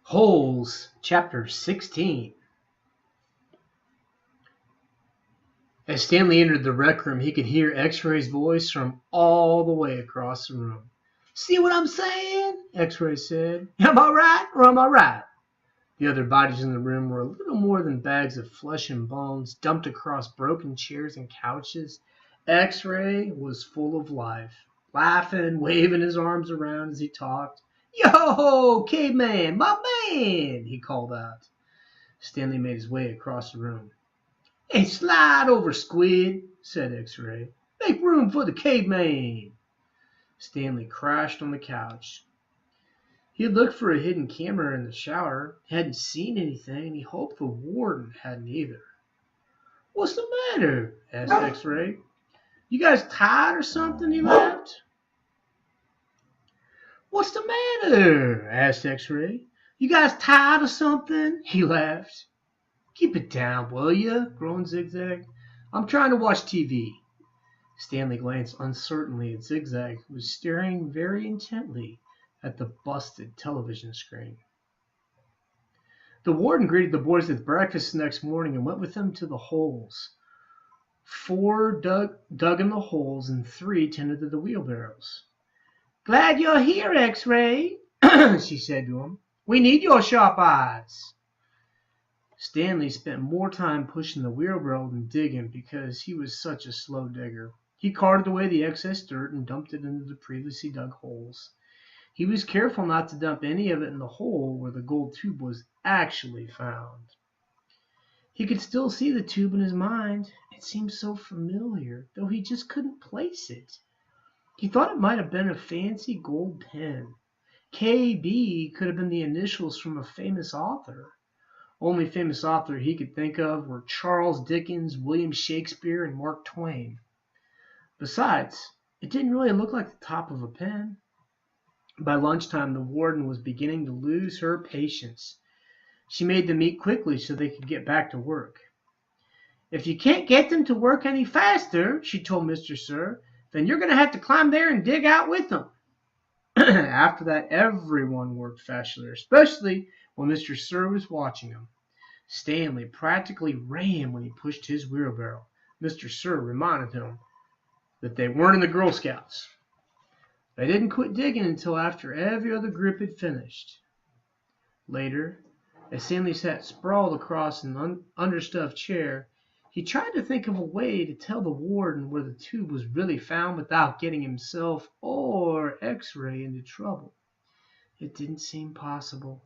Holes, Chapter 16. As Stanley entered the rec room, he could hear X-Ray's voice from all the way across the room. "See what I'm saying?" X-Ray said. "Am I right or am I right?" The other bodies in the room were little more than bags of flesh and bones dumped across broken chairs and couches. X-Ray was full of life, laughing, waving his arms around as he talked. "Yo, caveman, my man!" he called out. Stanley made his way across the room. "Hey, slide over, Squid," said X-Ray. "Make room for the caveman." Stanley crashed on the couch. He had looked for a hidden camera in the shower, hadn't seen anything, and he hoped the warden hadn't either. "What's the matter?" asked X-Ray. "You guys tired or something?" He laughed. "What's the matter?" asked X-Ray. "You guys tired or something?" He laughed. "Keep it down, will you?" groaned Zigzag. "I'm trying to watch TV." Stanley glanced uncertainly at Zigzag, who was staring very intently at the busted television screen. The warden greeted the boys with breakfast the next morning and went with them to the holes. 4 dug in the holes and 3 tended to the wheelbarrows. "Glad you're here, X-Ray," she said to him. "We need your sharp eyes." Stanley spent more time pushing the wheelbarrow than digging because he was such a slow digger. He carted away the excess dirt and dumped it into the previously dug holes. He was careful not to dump any of it in the hole where the gold tube was actually found. He could still see the tube in his mind. It seemed so familiar, though he just couldn't place it. He thought it might have been a fancy gold pen. KB could have been the initials from a famous author. Only famous author he could think of were Charles Dickens, William Shakespeare, and Mark Twain. Besides, it didn't really look like the top of a pen. By lunchtime, the warden was beginning to lose her patience. She made them eat quickly so they could get back to work. "If you can't get them to work any faster," she told Mr. Sir, "then you're going to have to climb there and dig out with them." After that, everyone worked faster, especially when Mr. Sir was watching him. Stanley practically ran when he pushed his wheelbarrow. Mr. Sir reminded him that they weren't in the Girl Scouts. They didn't quit digging until after every other group had finished. Later, as Stanley sat sprawled across an understuffed chair, he tried to think of a way to tell the warden where the tube was really found without getting himself or X-Ray into trouble. It didn't seem possible.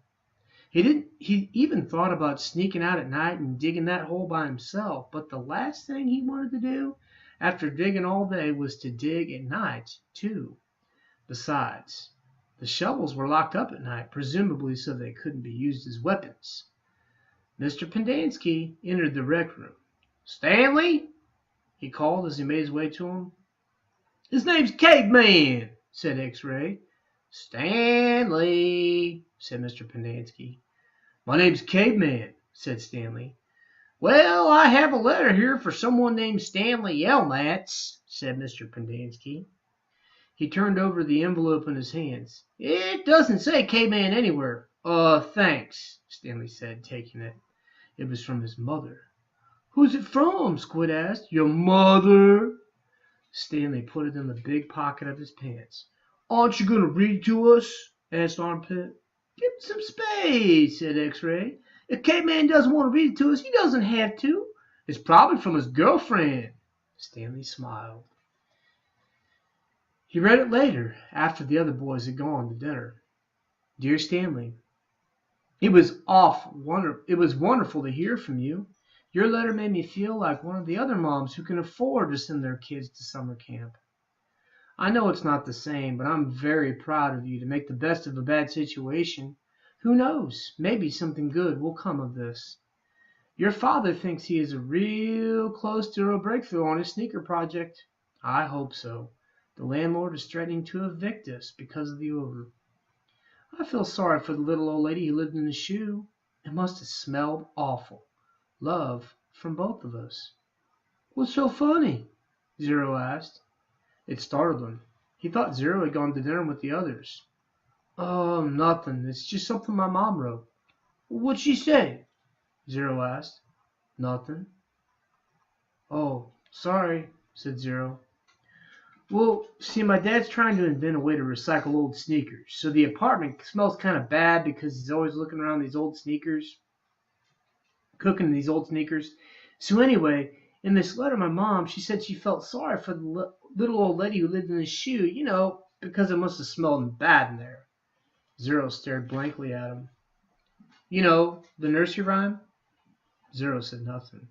He even thought about sneaking out at night and digging that hole by himself, but the last thing he wanted to do after digging all day was to dig at night, too. Besides, the shovels were locked up at night, presumably so they couldn't be used as weapons. Mr. Pendanski entered the rec room. "Stanley?" he called as he made his way to him. "His name's Caveman," said X-Ray. "Stanley," said Mr. Pendanski. "My name's Caveman," said Stanley. "Well, I have a letter here for someone named Stanley Yelnats," said Mr. Pendanski. He turned over the envelope in his hands. "It doesn't say Caveman anywhere." Thanks," Stanley said, taking it. It was from his mother. "Who's it from?" Squid asked. "Your mother." Stanley put it in the big pocket of his pants. "Aren't you going to read it to us?" asked Armpit. "Give him some space," said X-Ray. "If Caveman doesn't want to read it to us, he doesn't have to. It's probably from his girlfriend." Stanley smiled. He read it later, after the other boys had gone to dinner. "Dear Stanley, it was wonderful to hear from you. Your letter made me feel like one of the other moms who can afford to send their kids to summer camp. I know it's not the same, but I'm very proud of you to make the best of a bad situation. Who knows? Maybe something good will come of this. Your father thinks he is real close to a breakthrough on his sneaker project. I hope so. The landlord is threatening to evict us because of the odor. I feel sorry for the little old lady who lived in the shoe. It must have smelled awful. Love from both of us." "What's so funny?" Zero asked. It startled him. He thought Zero had gone to dinner with the others. Nothing. It's just something my mom wrote." What'd she say? Zero asked. Nothing. Oh, sorry, said Zero. Well, see, my dad's trying to invent a way to recycle old sneakers. So the apartment smells kind of bad because he's always looking around these old sneakers, cooking in these old sneakers. So anyway, in this letter, my mom, she said she felt sorry for the little old lady who lived in his shoe, because it must have smelled bad in there. Zero stared blankly at him. You know, the nursery rhyme? Zero said nothing.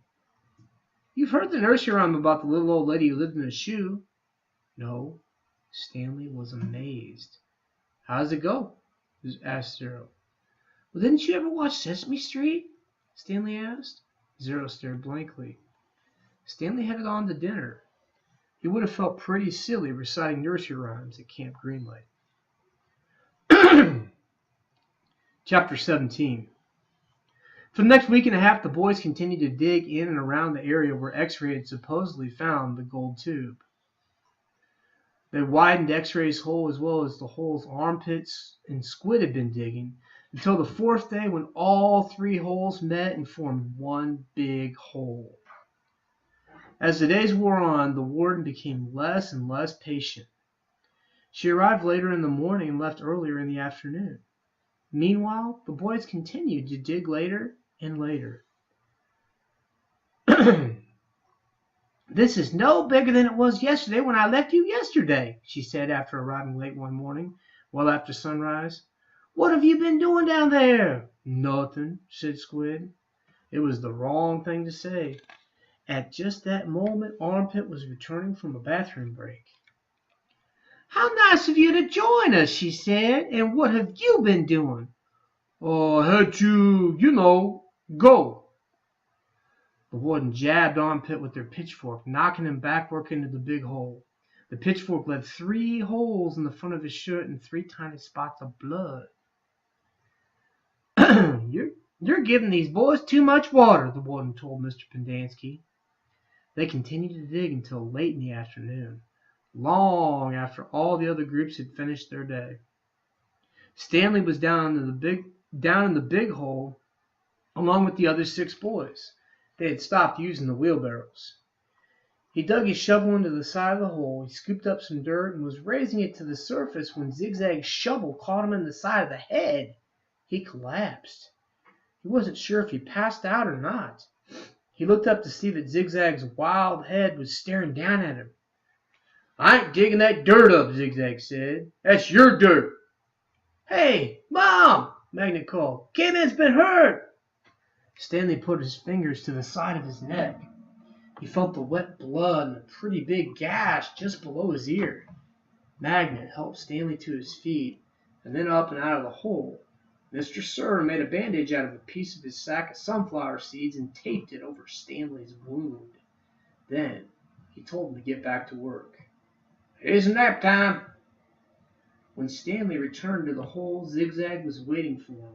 You've heard the nursery rhyme about the little old lady who lived in a shoe. No. Stanley was amazed. How does it go? Asked Zero. Well, didn't you ever watch Sesame Street? Stanley asked. Zero stared blankly. Stanley headed on to dinner. He would have felt pretty silly reciting nursery rhymes at Camp Greenlight. Chapter 17. For the next week and a half, the boys continued to dig in and around the area where X-Ray had supposedly found the gold tube. They widened X-Ray's hole as well as the holes armpits and Squid had been digging until the fourth day when all three holes met and formed one big hole. As the days wore on, the warden became less and less patient. She arrived later in the morning and left earlier in the afternoon. Meanwhile, the boys continued to dig later and later. This is no bigger than it was yesterday when I left you yesterday, she said after arriving late one morning, well after sunrise. What have you been doing down there? Nothing, said Squid. It was the wrong thing to say. At just that moment, Armpit was returning from a bathroom break. How nice of you to join us, she said. And what have you been doing? I had to, go. The warden jabbed Armpit with their pitchfork, knocking him backward into the big hole. The pitchfork left 3 holes in the front of his shirt and 3 tiny spots of blood. You're giving these boys too much water, the warden told Mr. Pendanski. They continued to dig until late in the afternoon, long after all the other groups had finished their day. Stanley was down in the big hole along with the other 6 boys. They had stopped using the wheelbarrows. He dug his shovel into the side of the hole. He scooped up some dirt and was raising it to the surface when Zigzag's shovel caught him in the side of the head. He collapsed. He wasn't sure if he passed out or not. He looked up to see that Zigzag's wild head was staring down at him. I ain't digging that dirt up, Zigzag said. That's your dirt. Hey, Mom, Magnet called. Kidman's been hurt. Stanley put his fingers to the side of his neck. He felt the wet blood and a pretty big gash just below his ear. Magnet helped Stanley to his feet and then up and out of the hole. Mr. Sir made a bandage out of a piece of his sack of sunflower seeds and taped it over Stanley's wound. Then he told him to get back to work. It isn't nap time. When Stanley returned to the hole, Zigzag was waiting for him.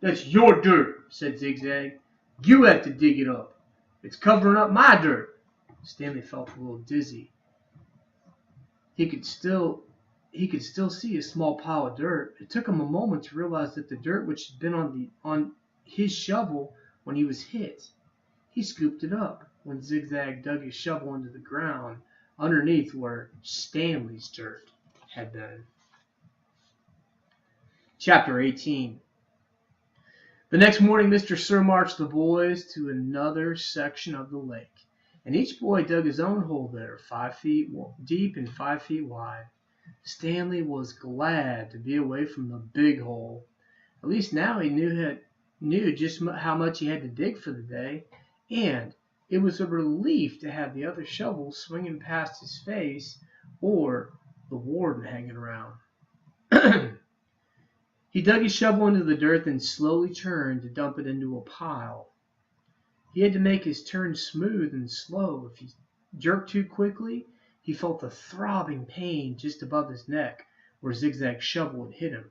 That's your dirt, said Zigzag. You have to dig it up. It's covering up my dirt. Stanley felt a little dizzy. He could still see a small pile of dirt. It took him a moment to realize that the dirt which had been on his shovel when he was hit. He scooped it up when Zigzag dug his shovel into the ground underneath where Stanley's dirt had been. Chapter 18. The next morning, Mr. Sir marched the boys to another section of the lake, and each boy dug his own hole there, 5 feet deep and 5 feet wide. Stanley was glad to be away from the big hole. At least now he knew just how much he had to dig for the day, and it was a relief to have the other shovel swinging past his face or the warden hanging around. He dug his shovel into the dirt, then slowly turned to dump it into a pile. He had to make his turn smooth and slow. If he jerked too quickly, he felt a throbbing pain just above his neck where Zigzag's shovel had hit him.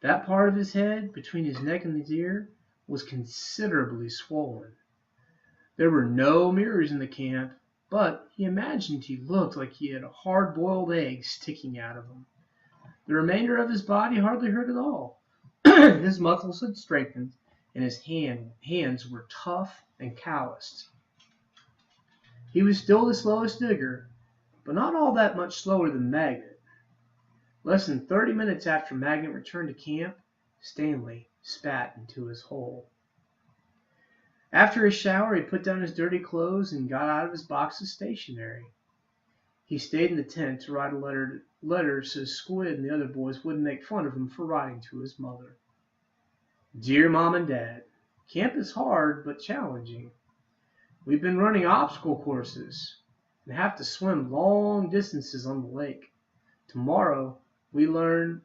That part of his head, between his neck and his ear, was considerably swollen. There were no mirrors in the camp, but he imagined he looked like he had hard-boiled eggs sticking out of him. The remainder of his body hardly hurt at all. His muscles had strengthened, and his hands were tough and calloused. He was still the slowest digger, but not all that much slower than Magnet. Less than 30 minutes after Magnet returned to camp, Stanley spat into his hole. After his shower, he put down his dirty clothes and got out of his box of stationery. He stayed in the tent to write a letter so Squid and the other boys wouldn't make fun of him for writing to his mother. Dear Mom and Dad, camp is hard but challenging. We've been running obstacle courses and have to swim long distances on the lake. Tomorrow we learn.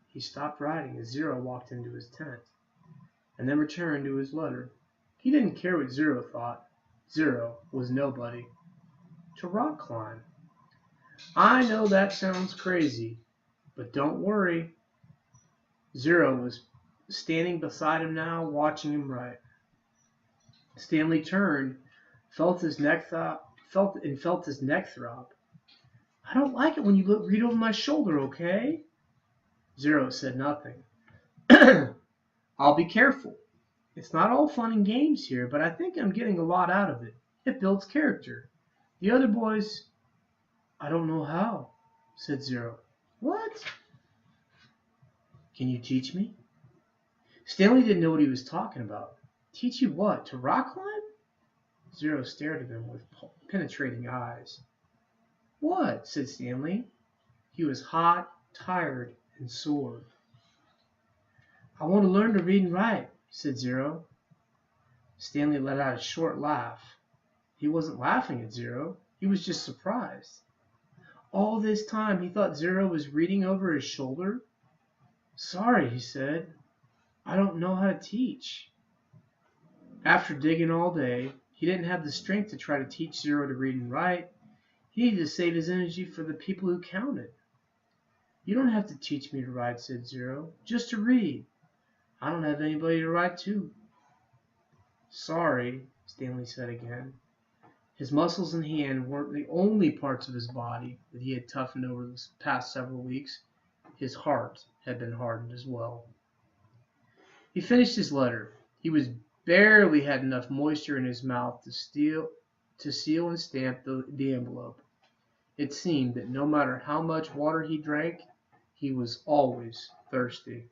He stopped writing as Zero walked into his tent and then returned to his letter. He didn't care what Zero thought. Zero was nobody. To rock climb. I know that sounds crazy, but don't worry. Zero was standing beside him now, watching him write. Stanley turned, felt his neck throb. I don't like it when you read over my shoulder, okay? Zero said nothing. I'll be careful. It's not all fun and games here, but I think I'm getting a lot out of it. It builds character. The other boys, I don't know how, said Zero. What? Can you teach me? Stanley didn't know what he was talking about. Teach you what? To rock climb? Zero stared at him with penetrating eyes. What? Said Stanley. He was hot, tired, and sore. I want to learn to read and write, said Zero. Stanley let out a short laugh. He wasn't laughing at Zero. He was just surprised. All this time he thought Zero was reading over his shoulder. Sorry, he said. I don't know how to teach. After digging all day, he didn't have the strength to try to teach Zero to read and write. He needed to save his energy for the people who counted. You don't have to teach me to write, said Zero. Just to read. I don't have anybody to write to. Sorry, Stanley said again. His muscles and hand weren't the only parts of his body that he had toughened over the past several weeks. His heart had been hardened as well. He finished his letter. He was barely had enough moisture in his mouth to seal and stamp the envelope. It seemed that no matter how much water he drank, he was always thirsty.